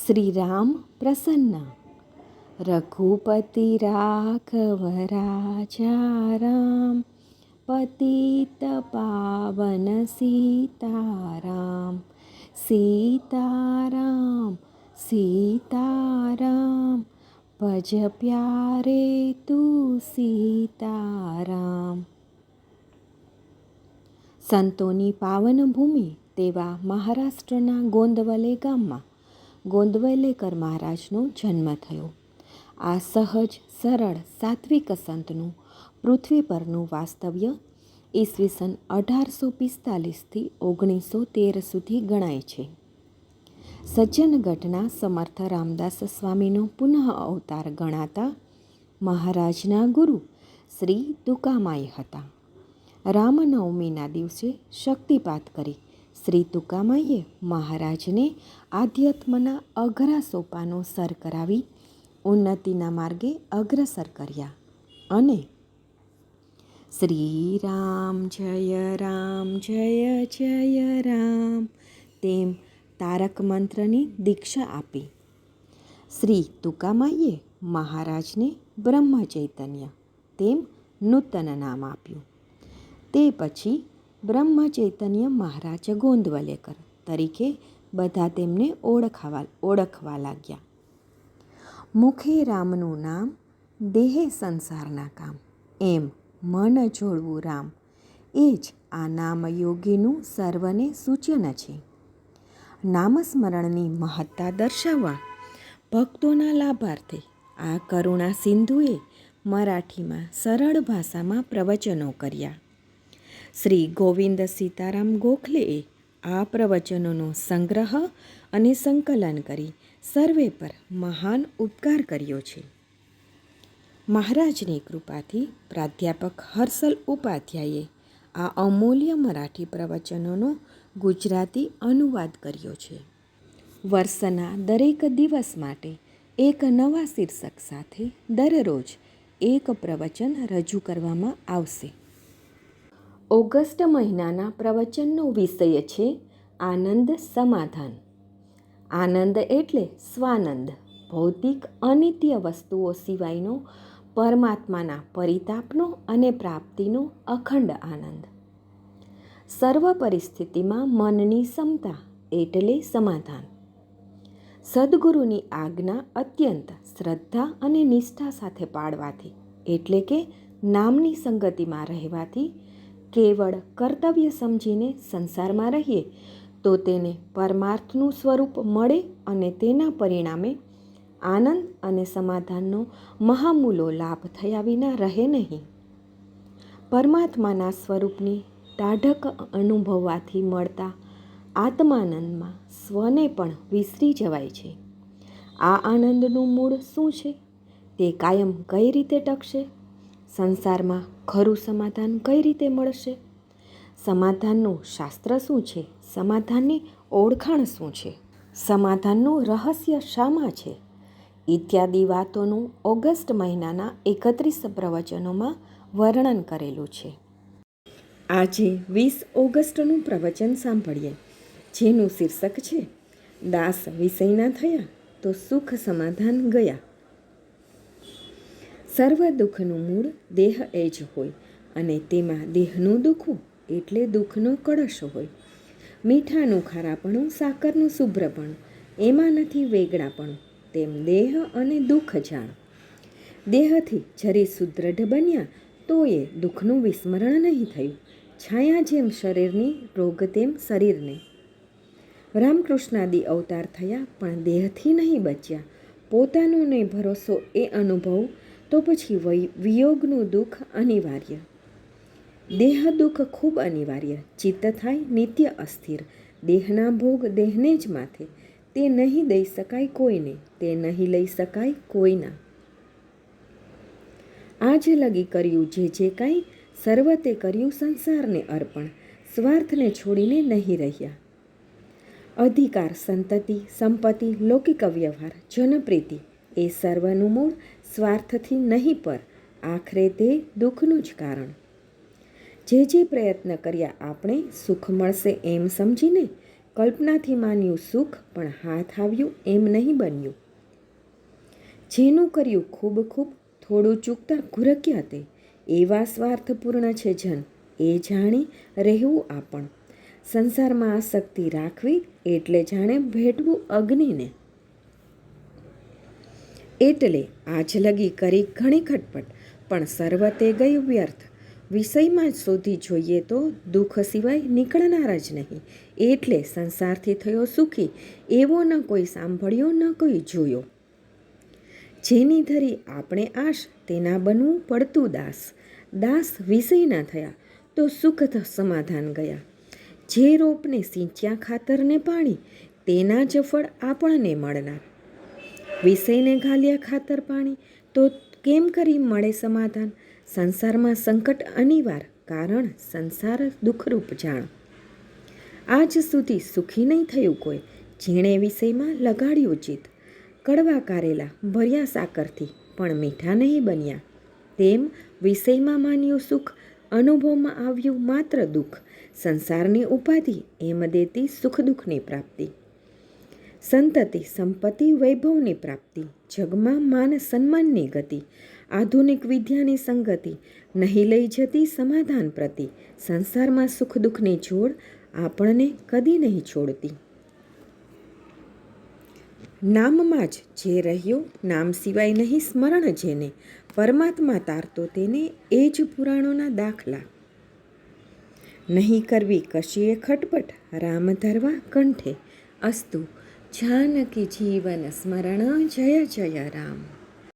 શ્રી રામ પ્રસન્ન રઘુપતિ રાઘવ રાજા રામ પતિત પાવન સીતારામ સીતારામ સીતારામ ભજ પ્યારે તું સીતારામ. સંતોની પાવન ભૂમિ તેવા મહારાષ્ટ્રના ગોંદવલે ગામમાં ગોંદવલેકર મહારાજનો જન્મ થયો. આ સહજ સરળ સાત્વિક સંતનું પૃથ્વી પરનું વાસ્તવ્ય ઈસવીસન 1845થી 1913 સુધી ગણાય છે. સજ્જનગઢના સમર્થ રામદાસ સ્વામીનો પુનઃ અવતાર ગણાતા મહારાજના ગુરુ શ્રી તુકામાઈ હતા. રામનવમીના દિવસે શક્તિપાત કરી શ્રી તુકામાઈએ મહારાજને આધ્યાત્મના અઘરા સોપાનો સર કરાવી ઉન્નતિના માર્ગે અગ્રસર કર્યા અને શ્રી રામ જય જય રામ તેમ તારક મંત્રની દીક્ષા આપી. શ્રી તુકામાઈએ મહારાજને બ્રહ્મ ચૈતન્ય તેમ નૂતન નામ આપ્યું. તે પછી બ્રહ્મ ચૈતન્ય મહારાજ ગોંદવલેકર તરીકે બધા તેમને ઓળખવા લાગ્યા. મુખે રામનું નામ, દેહે સંસારના કામ, એમ મન જોડવું રામ, એ જ આ નામ યોગીનું સર્વને સૂચન છે. નામસ્મરણની મહત્તા દર્શાવવા ભક્તોના લાભાર્થે આ કરુણા સિંધુએ મરાઠીમાં સરળ ભાષામાં પ્રવચનો કર્યા. શ્રી ગોવિંદ સીતારામ ગોખલેએ આ પ્રવચનોનો સંગ્રહ અને સંકલન કરી સર્વે પર મહાન ઉપકાર કર્યો છે. મહારાજની કૃપાથી પ્રાધ્યાપક હર્ષલ ઉપાધ્યાયે આ અમૂલ્ય મરાઠી પ્રવચનોનો ગુજરાતી અનુવાદ કર્યો છે. વર્ષના દરેક દિવસ માટે એક નવા શીર્ષક સાથે દરરોજ એક પ્રવચન રજૂ કરવામાં આવશે. ઓગસ્ટ મહિનાના પ્રવચનનો વિષય છે આનંદ સમાધાન. આનંદ એટલે સ્વાનંદ, ભૌતિક અનિત્ય વસ્તુઓ સિવાયનો પરમાત્માના પરિતાપનો અને પ્રાપ્તિનો અખંડ આનંદ. સર્વ પરિસ્થિતિમાં મનની સમતા એટલે સમાધાન. સદ્ગુરુની આજ્ઞા અત્યંત શ્રદ્ધા અને નિષ્ઠા સાથે પાળવાથી એટલે કે નામની સંગતિમાં રહેવાથી કેવળ કર્તવ્ય સમજીને સંસારમાં રહીએ તો તેને પરમાર્થનું સ્વરૂપ મળે અને તેના પરિણામે આનંદ અને સમાધાનનો મહામૂલો લાભ થયા વિના રહે નહીં. પરમાત્માના સ્વરૂપની ટાઢક અનુભવવાથી મળતા આત્માનંદમાં સ્વને પણ વિસરી જવાય છે. આ આનંદનું મૂળ શું છે? તે કાયમ કઈ રીતે ટકશે? સંસારમાં ખરું સમાધાન કઈ રીતે મળશે? સમાધાનનું શાસ્ત્ર શું છે? સમાધાનની ઓળખાણ શું છે? સમાધાનનું રહસ્ય શામાં છે? ઇત્યાદિ વાતોનું ઓગસ્ટ મહિનાના 31 પ્રવચનોમાં વર્ણન કરેલું છે. આજે 20 ઓગસ્ટનું પ્રવચન સાંભળીએ, જેનું શીર્ષક છે દાસ વિષયના થયા તો સુખ સમાધાન ગયા. સર્વ દુઃખનું મૂળ દેહ એ જ હોય અને તેમાં દેહનું દુખવું એટલે દુઃખનો કળશ હોય. મીઠાનું ખારાપણું, સાકરનું શુભ્રપણું, એમાં નથી વેગળાપણું, તેમ દેહ અને દુઃખ જાણ. દેહથી જરી સુદૃઢ બન્યા તો એ દુઃખનું વિસ્મરણ નહીં થયું. છાયા જેમ શરીરની, રોગ તેમ શરીરને. રામકૃષ્ણાદિ અવતાર થયા પણ દેહથી નહીં બચ્યા. પોતાનો નહીં ભરોસો એ અનુભવ તો પછી વિયોગનું દુઃખ અનિવાર્ય. દેહ દુઃખ ખૂબ અનિવાર્ય. ચિત્ત થાય નિત્ય અસ્થિર. દેહના ભોગ દેહને જ માથે. તે નહીં દઈ શકાય કોઈને, તે નહીં લઈ શકાય કોઈના. આજ લગી કર્યું જે કાંઈ, સર્વ તે કર્યું સંસારને અર્પણ. સ્વાર્થને છોડીને નહીં રહ્યા. અધિકાર, સંતતિ, સંપત્તિ, લૌકિક વ્યવહાર, જનપ્રીતિ એ સર્વનું મૂળ સ્વાર્થથી નહીં પર આખરે તે દુઃખનું જ કારણ. જે પ્રયત્ન કર્યા આપણે સુખ મળશે એમ સમજીને કલ્પનાથી માન્યું સુખ પણ હાથ આવ્યું એમ નહીં બન્યું. જેનું કર્યું ખૂબ ખૂબ થોડું ચૂકતા ઘુરક્યા તે, એવા સ્વાર્થપૂર્ણ છે જન, એ જાણી રહેવું આપણ. સંસારમાં આસક્તિ રાખવી એટલે જાણે ભેટવું અગ્નિને. એટલે આજ લગી કરી ઘણી ખટપટ, પણ સર્વ તે ગયું વ્યર્થ. વિષયમાં જ શોધી જોઈએ તો દુઃખ સિવાય નીકળનાર જ નહીં. એટલે સંસારથી થયો સુખી, એવો ન કોઈ સાંભળ્યો ન કોઈ જોયો. જેની ધરી આપણે આશ, તેના બનવું પડતું દાસ. દાસ વિષયના થયા તો સુખ સમાધાન ગયા. જે રોપને સિંચ્યા ખાતરને પાણી, તેના જ ફળ આપણને મળનાર. વિષયને ઘાલ્યા ખાતર પાણી, તો કેમ કરી મળે સમાધાન. સંસારમાં સંકટ અનિવાર, કારણ સંસાર દુઃખરૂપ જાણ. આજ સુધી સુખી નહીં થયું કોઈ, જેણે વિષયમાં લગાડ્યું ચિત્ત. કડવા કારેલા ભર્યા સાકરથી, પણ મીઠા નહીં બન્યા. તેમ વિષયમાં માન્યું સુખ, અનુભવમાં આવ્યું માત્ર દુઃખ. સંસારની ઉપાધિ એમ દેતી સુખ દુઃખની પ્રાપ્તિ. સંતતિ સંપત્તિ વૈભવની પ્રાપ્તિ, જગમાં માન સન્માનની ગતિ. આધુનિક વિદ્યાની સંગતિ, નહીં લઈ જતી સમાધાન પ્રતિ. સંસારમાં સુખ દુઃખની જોડ, આપણને કદી નહીં છોડતી. નામમાં જ જે રહ્યો, નામ સિવાય નહીં સ્મરણ જેને. પરમાત્મા તારતો તેને, એ જ પુરાણોના દાખલા. નહીં કરવી કશીએ ખટપટ, રામ ધરવા કંઠે. અસ્તુ જાનકી જીવન સ્મરણ, જય જય રામ.